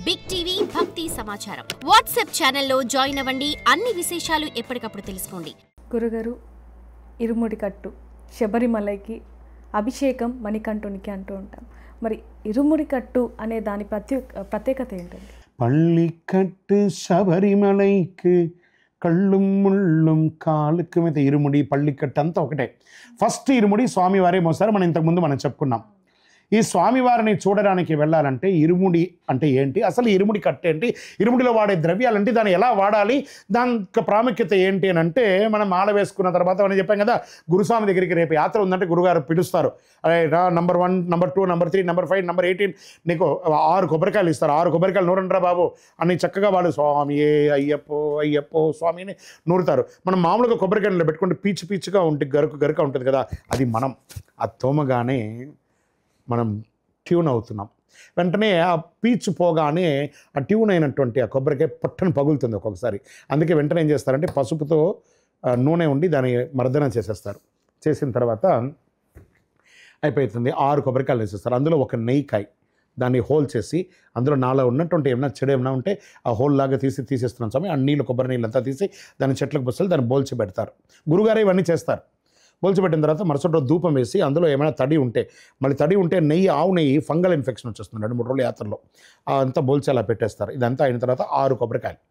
Big TV భక్తి సమాచారం WhatsApp ఛానల్లో జాయిన్ అవ్వండి. అన్ని విశేషాలు ఎప్పటికప్పుడు తెలుసుకోండి. గురుగారు, ఇరుముడి కట్టు శబరిమలైకి అభిషేకం మణికంఠునికి అంటూ ఉంటాం. మరి ఇరుముడి కట్టు అనే దాని ప్రత్యేకత ఏంటండి? పళ్ళికట్టు శబరిమలైకి కళ్ళుం ముళ్ళుం కాలుకు మీద ఇరుముడి పళ్ళికట్టు అంతా ఒకటే. ఫస్ట్ ఇరుముడి స్వామివారే మోసారు. మనం ఇంతకుముందు మనం చెప్పుకున్నాం. ఈ స్వామివారిని చూడడానికి వెళ్ళాలంటే ఇరుముడి అంటే ఏంటి, అసలు ఇరుముడి కట్టు ఏంటి, ఇరుముడిలో వాడే ద్రవ్యాలంటే దాన్ని ఎలా వాడాలి, దాని ప్రాముఖ్యత ఏంటి అని అంటే, మనం మాల వేసుకున్న తర్వాత మనం చెప్పాం కదా, గురుస్వామి దగ్గరికి రేపు యాత్ర ఉందంటే గురుగారు పిలుస్తారు. అరే రా, number 1, number 2, number 3, number 5, number 18 నీకు 6 కొబ్బరికాయలు ఇస్తారు. 6 కొబ్బరికాయలు నూరండ్రా బాబు అని చక్కగా వాళ్ళు స్వామి అయ్యప్పో అయ్యప్పో స్వామిని నూరుతారు. మనం మామూలుగా కొబ్బరికాయలు పెట్టుకుంటే పీచు పీచుగా ఉంటే గరుక ఉంటుంది కదా, అది మనం ఆ తోమగానే మనం ట్యూన్ అవుతున్నాం. వెంటనే ఆ పీచు పోగానే ఆ ట్యూన్ అయినటువంటి ఆ కొబ్బరికాయ పట్టను పగులుతుంది ఒక్కొక్కసారి. అందుకే వెంటనే ఏం చేస్తారంటే పసుపుతో నూనె ఉండి దాన్ని మర్దన చేసేస్తారు. చేసిన తర్వాత అయిపోతుంది. 6 కొబ్బరికాయలు వేసేస్తారు. అందులో ఒక నెయ్యికాయ దాన్ని హోల్ చేసి అందులో నాలో ఉన్నటువంటి ఏమైనా చెడు ఏమైనా ఉంటే ఆ హోల్ లాగా తీసేస్తున్నాం స్వామి. ఆ నీళ్ళు కొబ్బరి నీళ్ళంతా తీసి దాన్ని చెట్లకు బొස්සలు దాన్ని బోల్చి పెడతారు. గురుగారు ఇవన్నీ చేస్తారు. బోల్చిపెట్టిన తర్వాత మరుసటి రోజు ధూపం వేసి అందులో ఏమైనా తడి ఉంటే, మళ్ళీ తడి ఉంటే నెయ్యి, ఆవు నెయ్యి ఫంగల్ ఇన్ఫెక్షన్ వచ్చేస్తుంది 2-3 రోజుల యాత్రలో. అంతా బోల్చి అలా పెట్టేస్తారు. ఇదంతా అయిన తర్వాత 6 కొబ్బరికాయలు,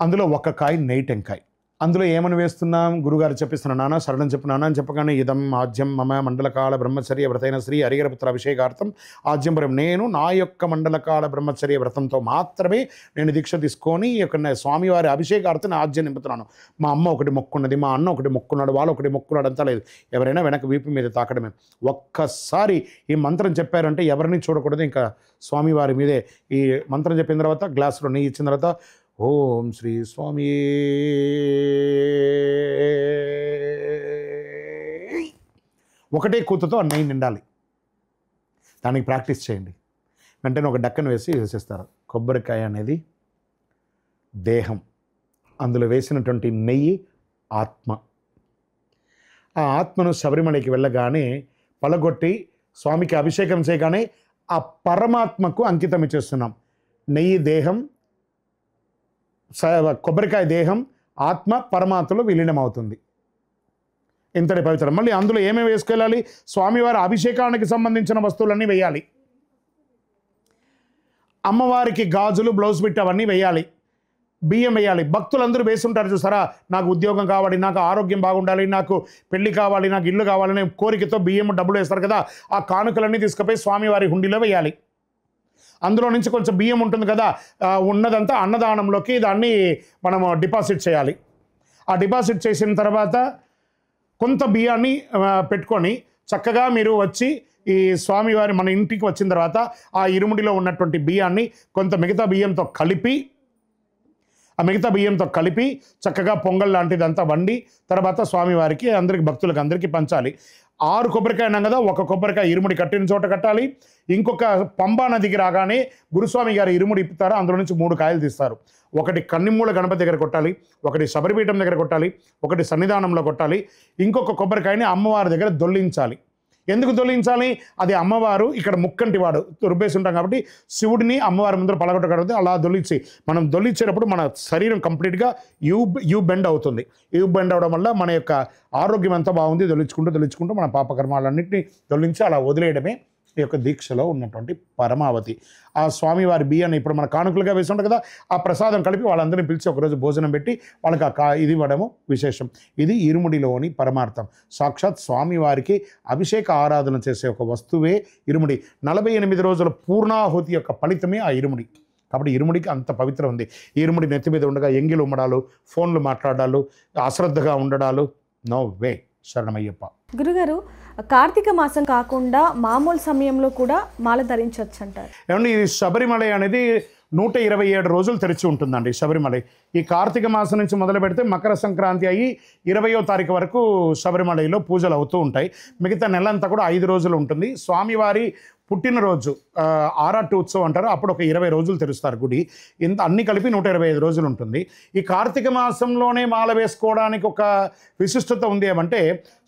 అందులో 1 కాయ నెయ్యి టెంకాయ. అందులో ఏమని వేస్తున్నాం, గురుగారు చెప్పిస్తున్నాను, నాన్న శరణం చెప్పు నాన్న అని చెప్పగానే ఇదం ఆజ్యం మమ మండలకాల బ్రహ్మచర్య వ్రతైన శ్రీ హరిహరపుత్ర అభిషేకార్థం ఆజ్యంపురం. నేను నా యొక్క మండలకాల బ్రహ్మచర్య వ్రతంతో మాత్రమే నేను దీక్ష తీసుకొని ఈ యొక్క స్వామివారి అభిషేకార్థం ఆజ్యం నింపుతున్నాను. మా అమ్మ ఒకటి మొక్కున్నది, మా అన్న ఒకటి మొక్కున్నాడు, వాళ్ళు ఒకటి మొక్కున్నాడు అంతా లేదు. ఎవరైనా వెనక వీపు మీద తాకడమే. ఒక్కసారి ఈ మంత్రం చెప్పారంటే ఎవరిని చూడకూడదు, ఇంకా స్వామివారి మీదే. ఈ మంత్రం చెప్పిన తర్వాత గ్లాసులో నెయ్యి ఇచ్చిన తర్వాత ఓం శ్రీ స్వామి ఒకటే కూతుతో నెయ్యి నిండాలి. దానికి ప్రాక్టీస్ చేయండి. వెంటనే ఒక డక్కను వేసేస్తారు. కొబ్బరికాయ అనేది దేహం, అందులో వేసినటువంటి నెయ్యి ఆత్మ. ఆ ఆత్మను శబరిమలకి వెళ్ళగానే పలగొట్టి స్వామికి అభిషేకం చేయగానే ఆ పరమాత్మకు అంకితం ఇచ్చేస్తున్నాం. నెయ్యి దేహం, కొబ్బరికాయ దేహం, ఆత్మ పరమాత్మలో విలీనం అవుతుంది. ఇంతటి పవిత్రం. మళ్ళీ అందులో ఏమేమి వేసుకెళ్ళాలి, స్వామివారి అభిషేకానికి సంబంధించిన వస్తువులన్నీ వేయాలి. అమ్మవారికి గాజులు, బ్లౌజ్ బిట్ అవన్నీ వేయాలి. బియ్యం వేయాలి. భక్తులందరూ వేస్తుంటారు చూసారా, నాకు ఉద్యోగం కావాలి, నాకు ఆరోగ్యం బాగుండాలి, నాకు పెళ్లి కావాలి, నాకు ఇల్లు కావాలనే కోరికతో బియ్యం డబ్బులు వేస్తారు కదా, ఆ కానుకలన్నీ తీసుకుపోయి స్వామివారి హుండీలో వేయాలి. అందులో నుంచి కొంచెం బియ్యం ఉంటుంది కదా, ఉన్నదంతా అన్నదానంలోకి దాన్ని మనము డిపాజిట్ చేయాలి. ఆ డిపాజిట్ చేసిన తర్వాత కొంత బియ్యాన్ని పెట్టుకొని చక్కగా మీరు వచ్చి ఈ స్వామివారి మన ఇంటికి వచ్చిన తర్వాత ఆ ఇరుముడిలో ఉన్నటువంటి బియ్యాన్ని కొంత మిగతా బియ్యంతో కలిపి చక్కగా పొంగల్ లాంటిదంతా వండి తర్వాత స్వామివారికి అందరికి భక్తులకు అందరికీ పంచాలి. 6 కొబ్బరికాయ అన్నాం కదా, 1 కొబ్బరికాయ ఇరుముడి కట్టిన చోట కట్టాలి. ఇంకొక పంబా నదికి రాగానే గురుస్వామి గారు ఇరుముడి ఇప్పుతారు. అందులో నుంచి 3 కాయలు తీస్తారు. ఒకటి కన్నిమూల గణపతి దగ్గర కొట్టాలి, ఒకటి శబరిపీఠం దగ్గర కొట్టాలి, ఒకటి సన్నిధానంలో కొట్టాలి. ఇంకొక కొబ్బరికాయని అమ్మవారి దగ్గర దొల్లించాలి. ఎందుకు దొల్లించాలి, అది అమ్మవారు ఇక్కడ ముక్కంటి వాడు రుబ్బేసి ఉంటాం కాబట్టి శివుడిని అమ్మవారి ముందర పలగొట్టగలదు. అలా దొల్లించి మనం దొల్లించేటప్పుడు మన శరీరం కంప్లీట్గా యూ బెండ్ అవుతుంది. యూ బెండ్ అవడం వల్ల మన యొక్క ఆరోగ్యం అంతా బాగుంది. దొల్లించుకుంటూ మన పాపకర్మాలన్నింటినీ దొల్లించి అలా వదిలేయడమే ఈ యొక్క దీక్షలో ఉన్నటువంటి పరమావతి. ఆ స్వామివారి బియ్యాన్ని ఇప్పుడు మన కానుకలుగా వేసి ఉంటుంది కదా, ఆ ప్రసాదం కలిపి వాళ్ళందరినీ పిలిచి ఒకరోజు భోజనం పెట్టి వాళ్ళకి ఇది ఇవ్వడము విశేషం. ఇది ఇరుముడిలోని పరమార్థం. సాక్షాత్ స్వామివారికి అభిషేక ఆరాధన చేసే ఒక వస్తువే ఇరుముడి. 48 రోజుల పూర్ణాహుతి యొక్క ఫలితమే ఆ ఇరుముడి. కాబట్టి ఇరుముడికి అంత పవిత్రం ఉంది. ఇరుముడి నెత్తి మీద ఉండగా ఎంగిలు ఉమ్మడాలు, ఫోన్లు మాట్లాడాలు, అశ్రద్ధగా ఉండడాలు, నో వే. శరణమయ్యప్ప. గురుగారు, కార్తీక మాసం కాకుండా మామూలు సమయంలో కూడా మాల ధరించవచ్చు అంటారు. ఏమండి, ఈ శబరిమల అనేది 127 రోజులు తెరిచి ఉంటుందండి శబరిమల. ఈ కార్తీక మాసం నుంచి మొదలు పెడితే మకర సంక్రాంతి అయ్యి 20వ తారీఖు వరకు శబరిమలలో పూజలు అవుతూ ఉంటాయి. మిగతా నెలంతా కూడా 5 రోజులు ఉంటుంది. స్వామివారి పుట్టినరోజు ఆరాటు ఉత్సవం అంటారు, అప్పుడు ఒక 20 రోజులు తెరుస్తారు గుడి. ఇంత అన్ని కలిపి 125 రోజులు ఉంటుంది. ఈ కార్తీక మాసంలోనే మాల వేసుకోవడానికి ఒక విశిష్టత ఉంది ఏమంటే,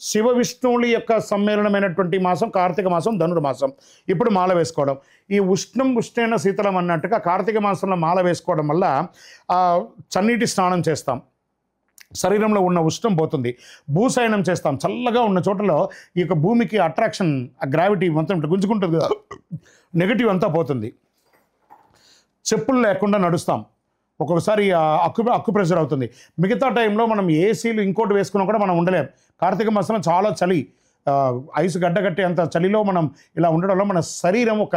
శివ విష్ణువుల యొక్క సమ్మేళనమైనటువంటి మాసం కార్తీక మాసం, ధనుర్మాసం. ఇప్పుడు మాల వేసుకోవడం, ఈ ఉష్ణేన శీతలం అన్నట్టుగా కార్తీక మాసంలో మాల వేసుకోవడం వల్ల చన్నీటి స్నానం చేస్తాం, శరీరంలో ఉన్న ఉష్ణం పోతుంది. భూశయనం చేస్తాం, చల్లగా ఉన్న చోటలో ఈ యొక్క భూమికి అట్రాక్షన్, ఆ గ్రావిటీ మొత్తం గుంజుకుంటుంది కదా, నెగటివ్ అంతా పోతుంది. చెప్పులు లేకుండా నడుస్తాం, ఒక్కొక్కసారి అక్కు ప్రెషర్ అవుతుంది. మిగతా టైంలో మనం ఏసీలు ఇంకోటి వేసుకున్నా కూడా మనం ఉండలేం. కార్తీక మాసంలో చాలా చలి, ఐసు గడ్డగట్టే అంత చలిలో మనం ఇలా ఉండడం వల్ల మన శరీరం ఒక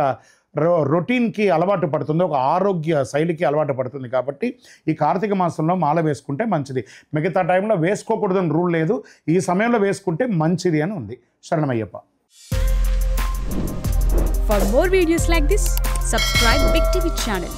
రొటీన్కి అలవాటు పడుతుంది, ఒక ఆరోగ్య శైలికి అలవాటు పడుతుంది. కాబట్టి ఈ కార్తీక మాసంలో మాల వేసుకుంటే మంచిది. మిగతా టైంలో వేసుకోకూడదని రూల్ లేదు, ఈ సమయంలో వేసుకుంటే మంచిది అని ఉంది. శరణమయ్యప్ప. For more videos like this, subscribe Big TV channel.